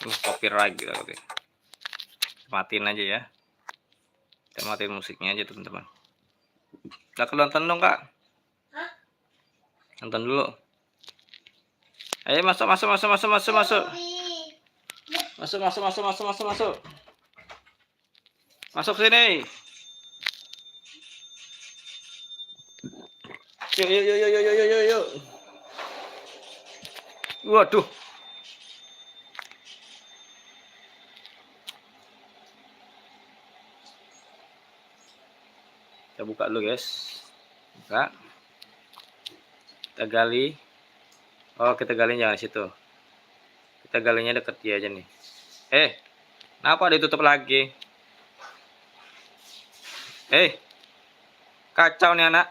Copyright gitu. Matiin aja ya. Kita matiin musiknya aja teman-teman. Kak nonton dong kak. Nonton dulu. Ayo masuk. Masuk. Masuk sini. Yuk. Waduh. Kita buka dulu guys. Buka. Kita gali. Oh kita galinya jangan situ. Kita galinya deket dia aja nih. Kenapa ditutup lagi? Kacau nih anak.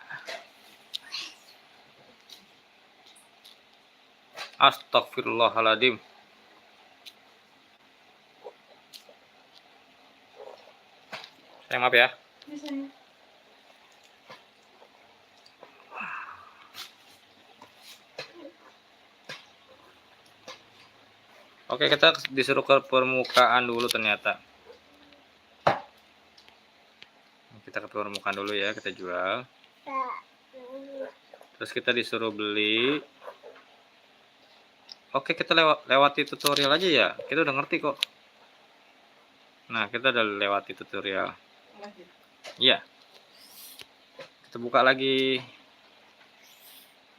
Astagfirullahaladzim. Sayang maaf ya. Oke, kita disuruh ke permukaan dulu ternyata. Kita ke permukaan dulu ya, kita jual. Terus kita disuruh beli. Oke, kita lewati tutorial aja ya. Kita udah ngerti kok. Nah, kita udah lewati tutorial. Iya. Kita buka lagi.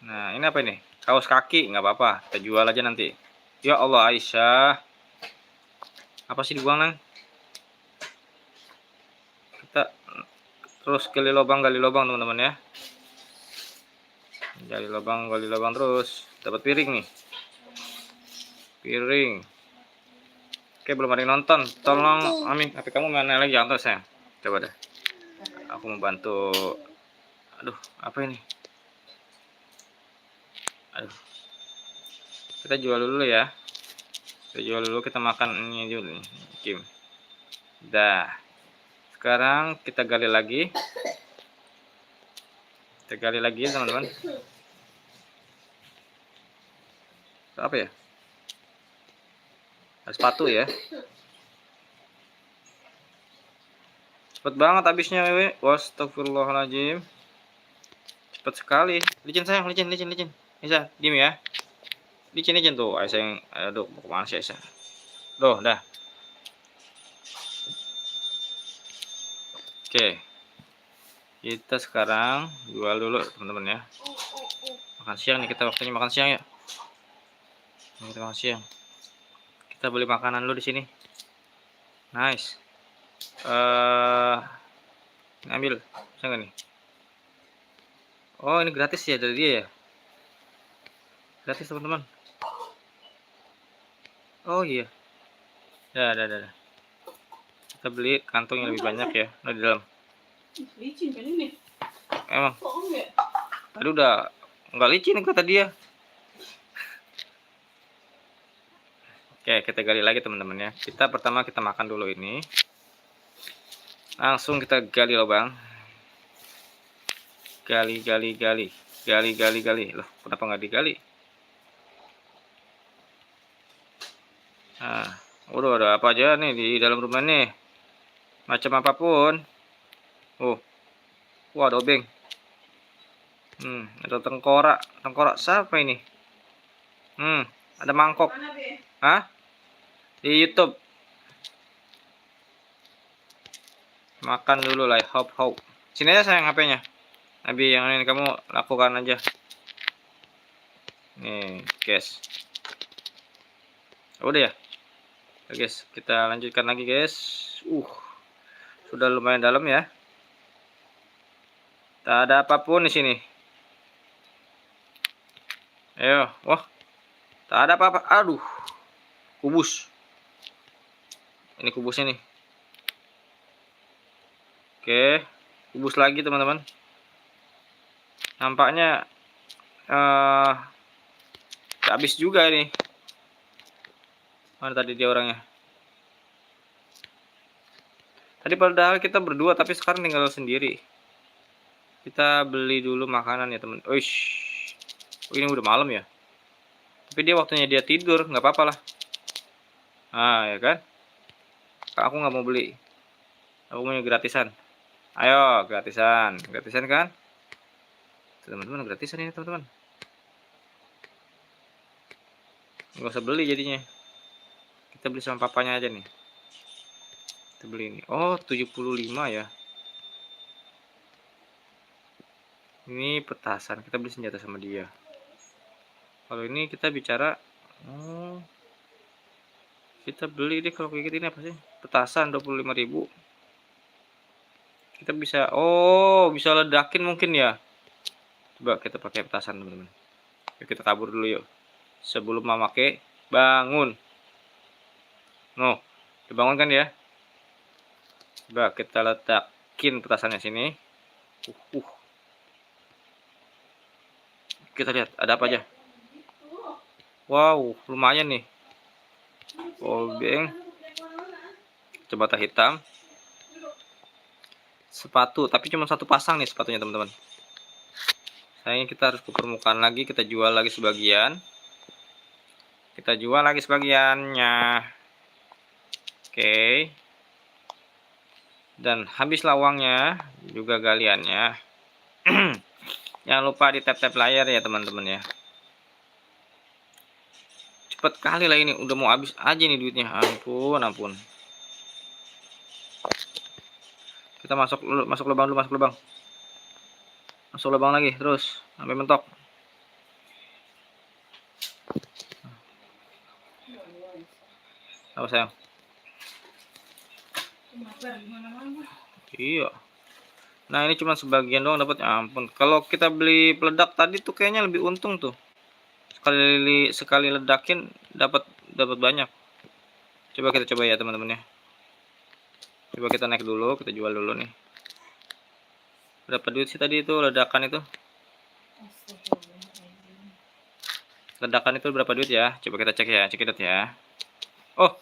Nah, ini apa ini? Kaos kaki, nggak apa-apa. Kita jual aja nanti. Ya Allah, Aisyah. Apa sih dibuang, Nang? Kita terus gali lubang teman-teman ya. Gali lubang terus. Dapat piring nih. Piring. Oke, belum ada yang nonton. Tolong, Amin, HP kamu mana lagi? Jangan sayang. Coba deh. Aku mau bantu. Aduh, apa ini? Aduh. Kita jual dulu ya. Kita makan ini dulu nih, Kim. Dah. Sekarang kita gali lagi. Teman-teman. Apa ya? Sepatu ya. Cepet banget habisnya, Wewe. Astagfirullahaladzim. Cepet sekali. Licin sayang, licin. Bisa, diem ya. Licin tuh, sayang. Aduh, mau kemana sih Aisyah? Loh, dah. Oke. Kita sekarang jual dulu, teman-teman ya. Makan siang nih, kita waktunya makan siang ya. Kita makan siang. Kita beli makanan dulu di sini. Nice. Ini ambil, bisa nggak nih? Oh, ini gratis ya dari dia ya. Gratis teman-teman. Oh iya. Dah. Kita beli kantong yang lebih banyak ya. Nah, di dalam. Licin kan ini? Emang? Kok enggak? Tadi udah enggak licin kata dia. Oke, kita gali lagi teman-teman ya. Pertama kita makan dulu ini. Langsung kita gali lubang. Gali. Loh, kenapa nggak digali? Nah, udah ada apa aja nih di dalam rumah nih? Macam apapun. Wah, ada obeng. Ada tengkorak siapa ini? Ada mangkok. Hah? Di YouTube. Makan dulu lah, hop. Sini aja sayang HP-nya. Nabi yang ini kamu lakukan aja. Nih, guys. Udah ya? Oke, guys, kita lanjutkan lagi, guys. Sudah lumayan dalam ya. Tak ada apapun di sini. Ayo, wah. Tak ada apa-apa. Aduh. Kubus. Ini kubusnya nih. Oke, kubus lagi teman-teman. Nampaknya habis juga ini. Mana tadi dia orangnya? Tadi padahal kita berdua, tapi sekarang tinggal sendiri. Kita beli dulu makanan ya teman. Ini udah malam ya. Tapi dia waktunya dia tidur, nggak apa-apa lah. Nah, ya kan? Aku nggak mau beli. Aku mau gratisan. Ayo, gratisan. Gratisan kan? Teman-teman, gratisan ini, teman-teman. Nggak usah beli jadinya. Kita beli sama papanya aja nih. Kita beli ini. Oh, 75 ya. Ini petasan. Kita beli senjata sama dia. Kalau ini kita bicara, oh, kita beli deh kalau kayak gini apa sih? Petasan 25.000. Kita bisa, oh, bisa ledakin mungkin ya. Coba kita pakai petasan, teman-teman. Kita kabur dulu yuk. Sebelum mama ke bangun. No, dibangun kan ya? Coba kita letakin petasannya sini. Kita lihat ada apa aja. Wow, lumayan nih. Obeng. Bata hitam. Sepatu, tapi cuma satu pasang nih sepatunya, teman-teman. Sayangnya kita harus ke permukaan lagi, kita jual lagi sebagian. Kita jual lagi sebagiannya. Oke. Dan habislah uangnya, juga galiannya. Jangan lupa di tap-tap layar ya, teman-teman ya. Cepet kali lah ini, udah mau habis aja nih duitnya. Ampun, ampun. Kita masuk lubang dulu, masuk lubang. Masuk lubang lagi terus sampai mentok. Apa sayang? Iya. Nah, ini cuma sebagian doang dapat. Ampun. Kalau kita beli peledak tadi tuh kayaknya lebih untung tuh. Sekali ledakin dapat banyak. Coba kita coba ya, teman-teman ya. Coba kita naik dulu, kita jual dulu nih. Berapa duit sih tadi itu ledakan itu? Ledakan itu berapa duit ya? Coba kita cek ya, cekidot ya. Oh,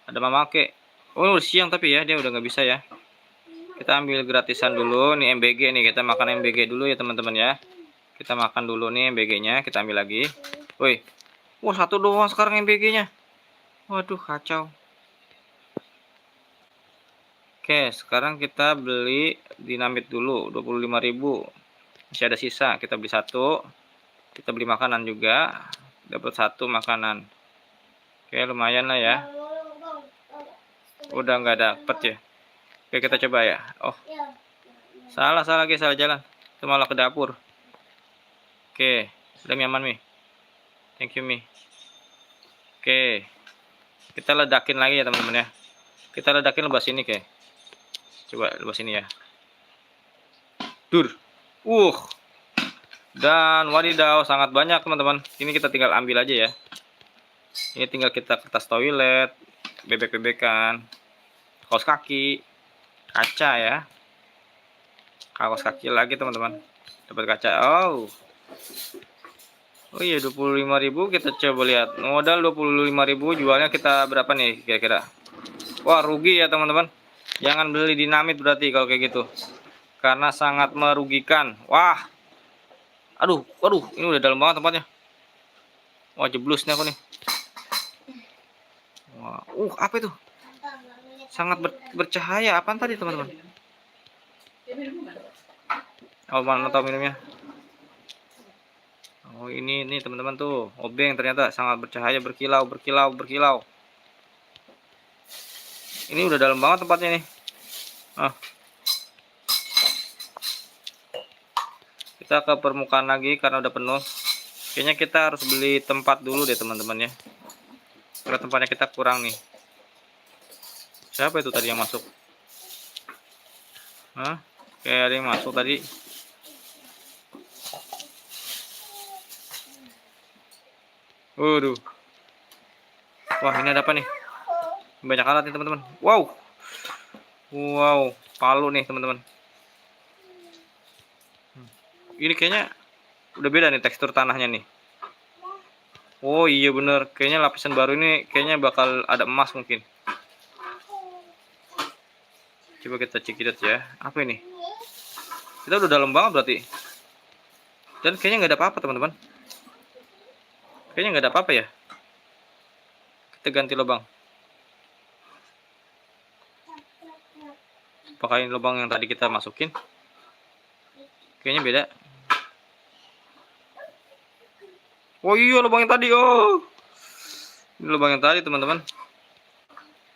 ada mama ke. Oh, udah siang tapi ya, dia udah nggak bisa ya. Kita ambil gratisan dulu, nih MBG nih, kita makan MBG dulu ya teman-teman ya. Kita makan dulu nih MBG-nya, kita ambil lagi. Woi, wah satu doang sekarang MBG-nya. Waduh, kacau. Oke, sekarang kita beli dinamit dulu 25.000. Masih ada sisa, kita beli satu. Kita beli makanan juga, dapat satu makanan. Oke, lumayan lah ya. Udah nggak dapet ya. Oke, kita coba ya. Oh, salah guys, salah jalan. Itu malah ke dapur. Oke, udah nyaman Mi. Thank you Mi. Oke, kita ledakin lagi ya teman-teman ya. Kita ledakin lebas ini ke. Coba lebas ini ya. Dur. Dan wadidaw, sangat banyak teman-teman. Ini kita tinggal ambil aja ya. Ini tinggal kita kertas toilet, bebek-bebekan, kaos kaki, kaca ya. Kaos kaki lagi teman-teman. Dapat kaca. Oh iya, 25.000. Kita coba lihat. Modal 25.000, jualnya kita berapa nih kira-kira? Wah, rugi ya teman-teman. Jangan beli dinamit berarti kalau kayak gitu. Karena sangat merugikan. Wah. Aduh, ini udah dalam banget tempatnya. Wah, jeblos nih aku nih. Wah, apa itu? Sangat bercahaya. Apaan tadi teman-teman? Oh, mana tahu minumnya? Oh, ini teman-teman tuh, obeng ternyata sangat bercahaya, berkilau. Ini udah dalam banget tempatnya nih. Kita ke permukaan lagi karena udah penuh. Kayaknya kita harus beli tempat dulu deh teman-teman ya. Karena tempatnya kita kurang nih. Siapa itu tadi yang masuk? Kayak ada yang masuk tadi. Waduh. Wah, ini ada apa nih? Banyak alat nih teman-teman. Wow, palu nih teman-teman. Ini kayaknya udah beda nih tekstur tanahnya nih. Oh iya bener, kayaknya lapisan baru ini kayaknya bakal ada emas mungkin. Coba kita cekidot ya. Apa ini? Kita udah dalam banget berarti. Dan kayaknya nggak ada apa-apa teman-teman. Kayaknya nggak ada apa-apa ya. Kita ganti lubang. Apakah ini lubang yang tadi kita masukin? Kayaknya beda. Oh iya, lubang yang tadi. Oh, ini lubang yang tadi, teman-teman.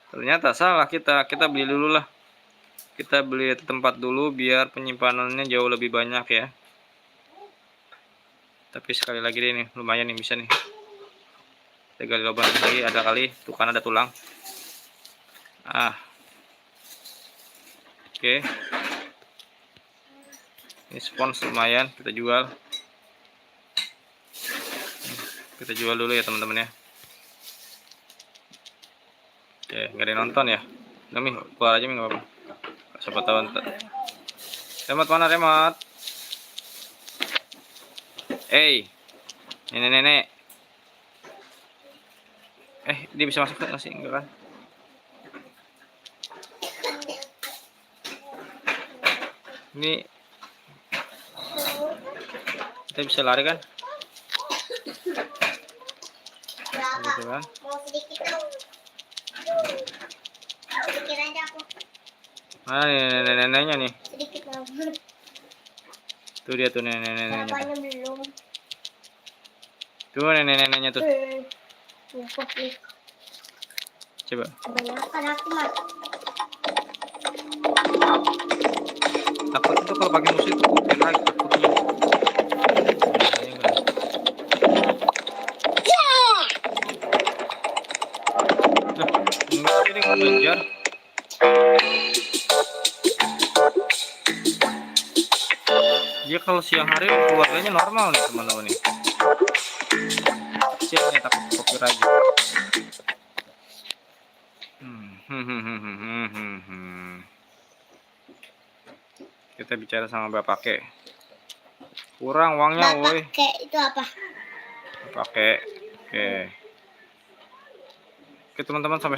Ternyata salah kita beli dulu lah. Kita beli tempat dulu biar penyimpanannya jauh lebih banyak ya. Tapi sekali lagi deh nih, lumayan nih, bisa nih. Kita gali lubang lagi, ada kali tuh kan ada tulang. Oke. Ini spons lumayan, kita jual. Kita jual dulu ya teman-teman ya. Oke, nggak ada yang nonton ya. Nami, keluar aja nih, nggak apa-apa. Siapa tahu ntar. Remote mana remote? Nenek-nenek. Dia bisa masuk nggak sih? Enggak kan? Ini kita bisa lari kan? Gitu kan? Mau sedikit dong. Sedikit aja aku. Mana nih nenek-neneknya nih? Sedikit dong. Tuh dia tuh nenek-neneknya. Bapaknya belum. Tuh nenek-neneknya tuh. Sumpah nih. Coba. Kebanyakan aku mah. Takut itu kalau pakai musik itu kupir lagi takutnya. Enggak, ini ngejar. Dia kalau siang hari keluarganya normal nih teman-teman nih. Siangnya takut copyright. Kita bicara sama Bapak Ke. Kurang uangnya, woi. Bapak Ke itu apa? Bapak Ke. Oke. Oke teman-teman, sampai